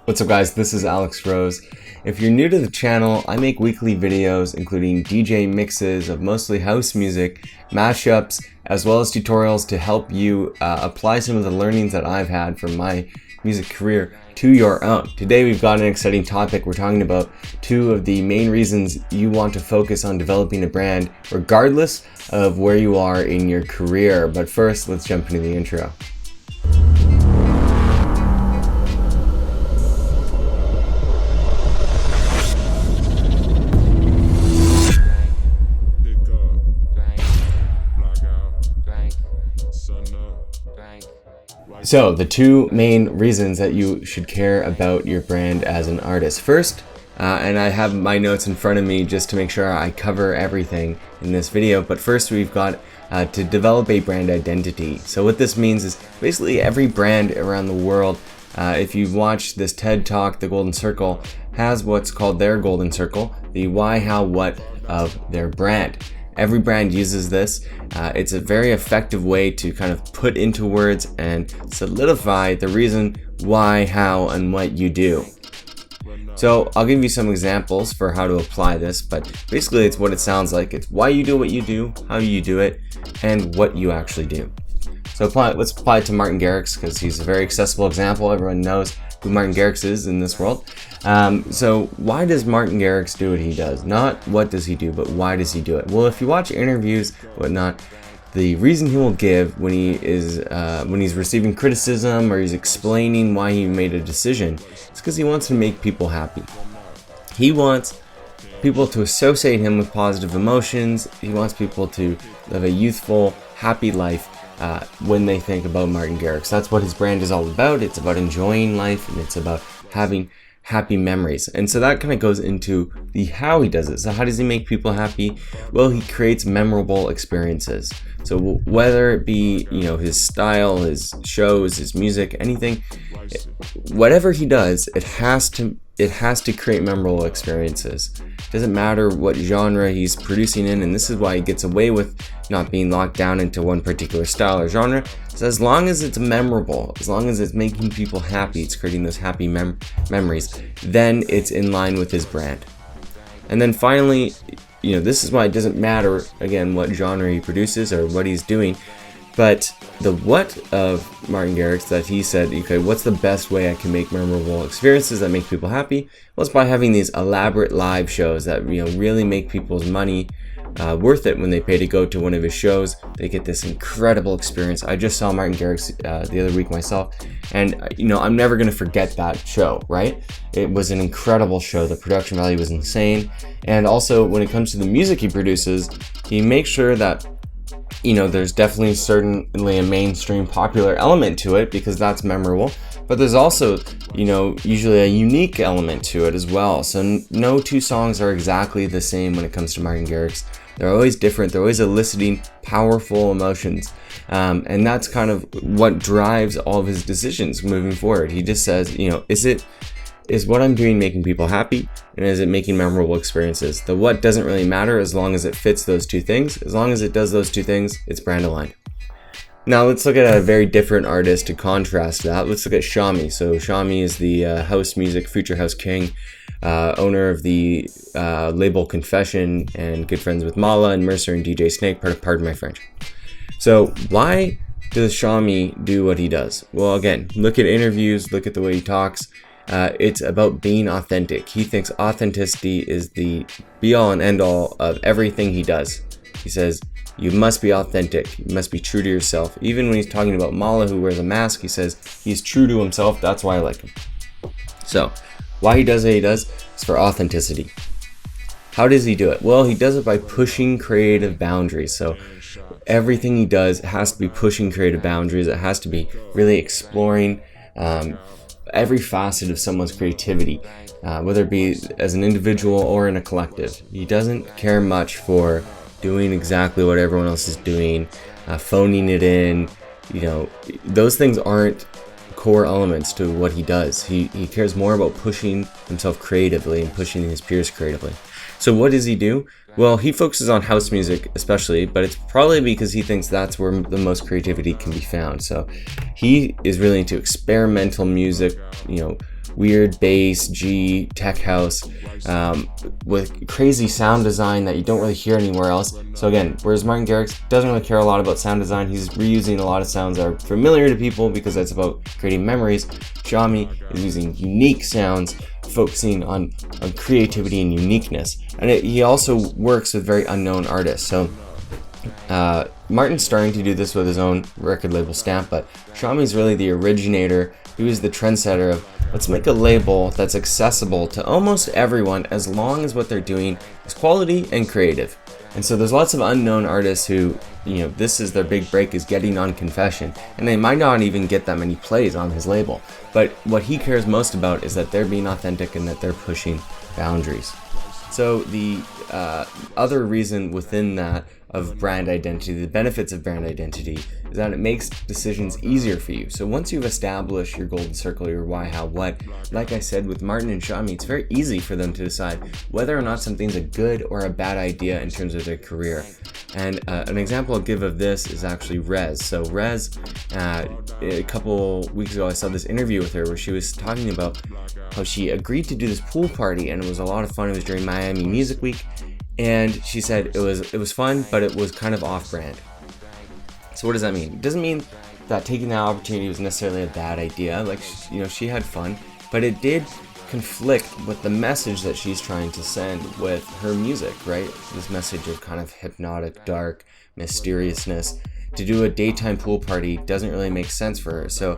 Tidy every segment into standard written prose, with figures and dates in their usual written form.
What's up guys, this is Alex Rose. If you're new to the channel, I make weekly videos including DJ mixes of mostly house music, mashups, as well as tutorials to help you apply some of the learnings that I've had from my music career to your own. Today we've got an exciting topic. We're talking about two of the main reasons you want to focus on developing a brand regardless of where you are in your career. But first, let's jump into the intro. So the two main reasons that you should care about your brand as an artist. First, and I have my notes in front of me just to make sure I cover everything in this video, but first we've got to develop a brand identity. So what this means is basically every brand around the world, if you've watched this TED Talk, The Golden Circle, has what's called their Golden Circle, the why, how, what of their brand. Every brand uses this. It's a very effective way to kind of put into words and solidify the reason why, how, and what you do. So I'll give you some examples for how to apply this, but basically it's what it sounds like. It's why you do what you do, how you do it, and what you actually do. So let's apply it to Martin Garrix because he's a very accessible example. Everyone knows who Martin Garrix is in this world. So why does Martin Garrix do what he does? Not what does he do, but why does he do it? Well, if you watch interviews, whatnot, the reason he will give when he's receiving criticism or he's explaining why he made a decision, is because he wants to make people happy. He wants people to associate him with positive emotions. He wants people to live a youthful, happy life when they think about Martin Garrix. That's what his brand is all about. It's about enjoying life and it's about having happy memories. And so that kind of goes into the how he does it. So how does he make people happy? Well, he creates memorable experiences. So whether it be, his style, his shows, his music, anything, whatever he does, it has to create memorable experiences. It doesn't matter what genre he's producing in, and this is why he gets away with not being locked down into one particular style or genre. So as long as it's memorable, as long as it's making people happy, it's creating those happy memories, then it's in line with his brand. And then finally, this is why it doesn't matter, again, what genre he produces or what he's doing, but the what of Martin Garrix that he said, okay, what's the best way I can make memorable experiences that make people happy? Well, it's by having these elaborate live shows that, really make people's money worth it when they pay to go to one of his shows. They get this incredible experience. I just saw Martin Garrix the other week myself, and I'm never going to forget that show, right? It was an incredible show. The production value was insane. And also when it comes to the music he produces, he makes sure that there's definitely certainly a mainstream popular element to it because that's memorable, but there's also, usually a unique element to it as well. So no two songs are exactly the same when it comes to Martin Garrix. They're always different. They're always eliciting powerful emotions. And that's kind of what drives all of his decisions moving forward. He just says, is what I'm doing making people happy, and is it making memorable experiences? The what doesn't really matter as long as it fits those two things. As long as it does those two things, it's brand aligned. Now let's look at a very different artist to contrast that. Let's look at Xiaomi. So Xiaomi is the house music, future house king, owner of the label Confession, and good friends with Mala and Mercer and DJ Snake, pardon my French. So why does Xiaomi do what he does? Well, again, look at interviews, look at the way he talks. It's about being authentic. He thinks authenticity is the be-all and end-all of everything he does. He says, you must be authentic. You must be true to yourself. Even when he's talking about Mala, who wears a mask, he says he's true to himself. That's why I like him. So, why he does what he does is for authenticity. How does he do it? Well, he does it by pushing creative boundaries. So, everything he does has to be pushing creative boundaries. It has to be really exploring every facet of someone's creativity, whether it be as an individual or in a collective. He doesn't care much for doing exactly what everyone else is doing, phoning it in. Those things aren't core elements to what he does. He cares more about pushing himself creatively and pushing his peers creatively. So what does he do? Well, he focuses on house music especially, but it's probably because he thinks that's where the most creativity can be found. So he is really into experimental music, weird bass, G, tech house, with crazy sound design that you don't really hear anywhere else. So again, whereas Martin Garrix doesn't really care a lot about sound design, he's reusing a lot of sounds that are familiar to people because that's about creating memories. Xiaomi is using unique sounds, focusing on creativity and uniqueness. And he also works with very unknown artists. So Martin's starting to do this with his own record label Stamp, but Xiaomi's really the originator. He was the trendsetter of, let's make a label that's accessible to almost everyone as long as what they're doing is quality and creative. And so there's lots of unknown artists who, this is their big break, is getting on Confession, and they might not even get that many plays on his label. But what he cares most about is that they're being authentic and that they're pushing boundaries. So the other reason within that of brand identity, the benefits of brand identity, is that it makes decisions easier for you. So once you've established your golden circle, your why, how, what, like I said with Martin and Xiaomi, it's very easy for them to decide whether or not something's a good or a bad idea in terms of their career. And an example I'll give of this is actually Rez. So Rez, a couple weeks ago, I saw this interview with her where she was talking about how she agreed to do this pool party, and it was a lot of fun. It was during Miami Music Week. And she said it was fun, but it was kind of off-brand. So what does that mean? It doesn't mean that taking that opportunity was necessarily a bad idea. Like, she had fun, but it did conflict with the message that she's trying to send with her music, right? This message of kind of hypnotic, dark mysteriousness. To do a daytime pool party doesn't really make sense for her. So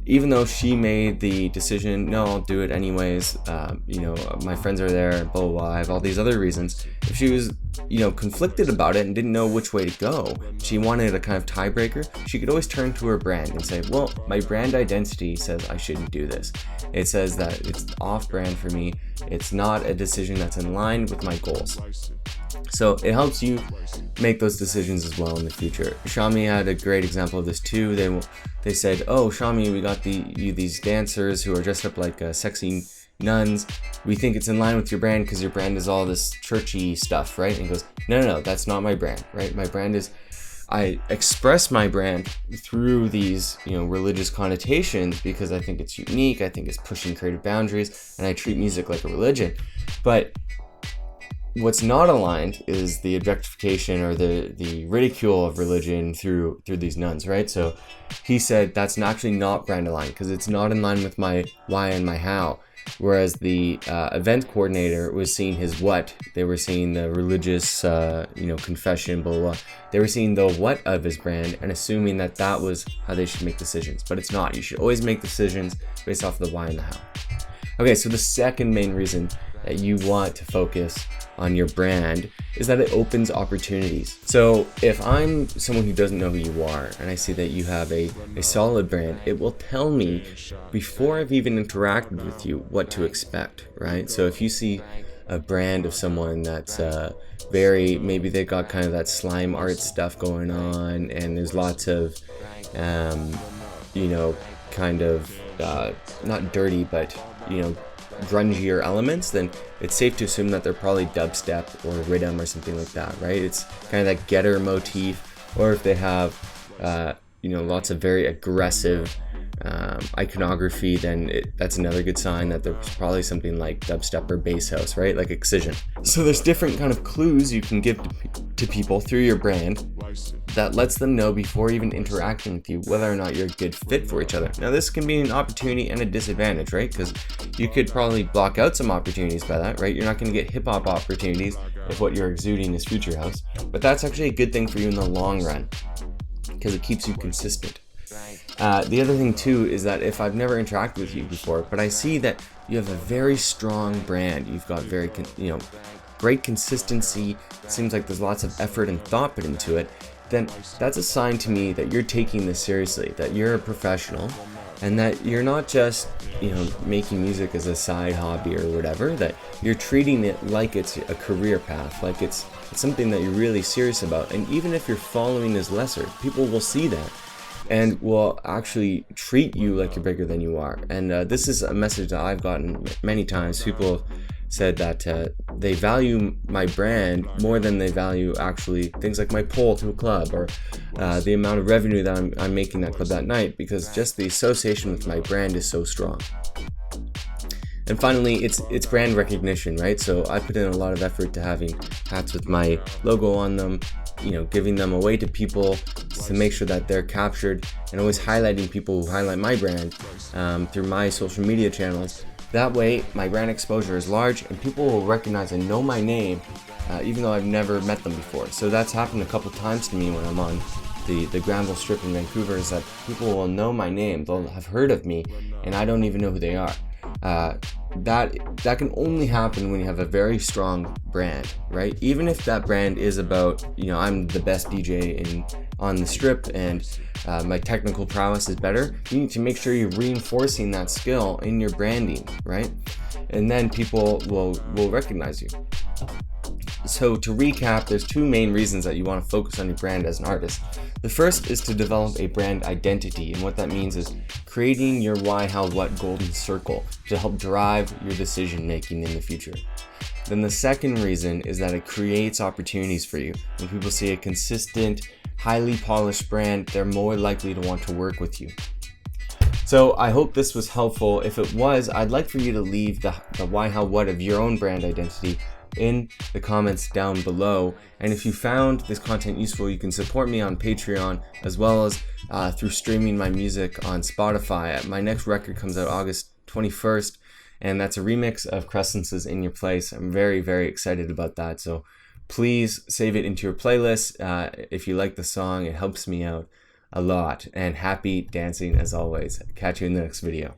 even though she made the decision, no, I'll do it anyways, my friends are there, blah, blah, blah, I have all these other reasons. If she was, conflicted about it and didn't know which way to go, she wanted a kind of tiebreaker, she could always turn to her brand and say, well, my brand identity says I shouldn't do this. It says that it's off-brand for me. It's not a decision that's in line with my goals. So it helps you make those decisions as well in the future. Xiaomi had a great example of this too. They said, oh, Xiaomi, we got these dancers who are dressed up like sexy nuns. We think it's in line with your brand because your brand is all this churchy stuff, right? And he goes, no, that's not my brand, right? My brand is, I express my brand through these, religious connotations because I think it's unique. I think it's pushing creative boundaries, and I treat music like a religion. But what's not aligned is the objectification or the ridicule of religion through these nuns, right? So he said that's actually not brand aligned because it's not in line with my why and my how. Whereas the event coordinator was seeing his what. They were seeing the religious, confession, blah, blah. They were seeing the what of his brand and assuming that was how they should make decisions. But it's not. You should always make decisions based off of the why and the how. Okay, so the second main reason that you want to focus on your brand is that it opens opportunities. So if I'm someone who doesn't know who you are and I see that you have a solid brand, it will tell me before I've even interacted with you what to expect, right? So if you see a brand of someone that's maybe they got kind of that slime art stuff going on and there's lots of, not dirty, but, grungier elements, then it's safe to assume that they're probably dubstep or rhythm or something like that, right? It's kind of that getter motif, or if they have, lots of very aggressive iconography, then that's another good sign that there's probably something like dubstep or bass house, right? Like Excision. So there's different kind of clues you can give to people through your brand that lets them know before even interacting with you whether or not you're a good fit for each other. Now this can be an opportunity and a disadvantage, right? Because you could probably block out some opportunities by that, right? You're not going to get hip-hop opportunities if what you're exuding is future house, but that's actually a good thing for you in the long run because it keeps you consistent. The other thing too is that if I've never interacted with you before, but I see that you have a very strong brand, you've got very, great consistency, it seems like there's lots of effort and thought put into it, then that's a sign to me that you're taking this seriously, that you're a professional, and that you're not just, making music as a side hobby or whatever, that you're treating it like it's a career path, like it's something that you're really serious about. And even if your following is lesser, people will see that and will actually treat you like you're bigger than you are. And this is a message that I've gotten many times. People have said that they value my brand more than they value actually things like my poll to a club or the amount of revenue that I'm making that club that night, because just the association with my brand is so strong. And finally, it's brand recognition, right? So I put in a lot of effort to having hats with my logo on them, you know, giving them away to people to make sure that they're captured, and always highlighting people who highlight my brand through my social media channels. That way, my brand exposure is large and people will recognize and know my name, even though I've never met them before. So that's happened a couple times to me when I'm on the Granville Strip in Vancouver, is that people will know my name, they'll have heard of me, and I don't even know who they are. That can only happen when you have a very strong brand, right? Even if that brand is about, you know, I'm the best DJ on the Strip and my technical prowess is better, you need to make sure you're reinforcing that skill in your branding, right? And then people will recognize you. So to recap, there's two main reasons that you want to focus on your brand as an artist. The first is to develop a brand identity, and what that means is creating your why, how, what golden circle to help drive your decision making in the future. Then the second reason is that it creates opportunities for you. When people see a consistent, highly polished brand, they're more likely to want to work with you. So I hope this was helpful. If it was, I'd like for you to leave the why, how, what of your own brand identity in the comments down below. And if you found this content useful, you can support me on Patreon, as well as through streaming my music on Spotify. My next record comes out August 21st, and that's a remix of Crescence's In Your Place. I'm very, very excited about that. So please save it into your playlist. If you like the song, it helps me out a lot. And happy dancing as always. Catch you in the next video.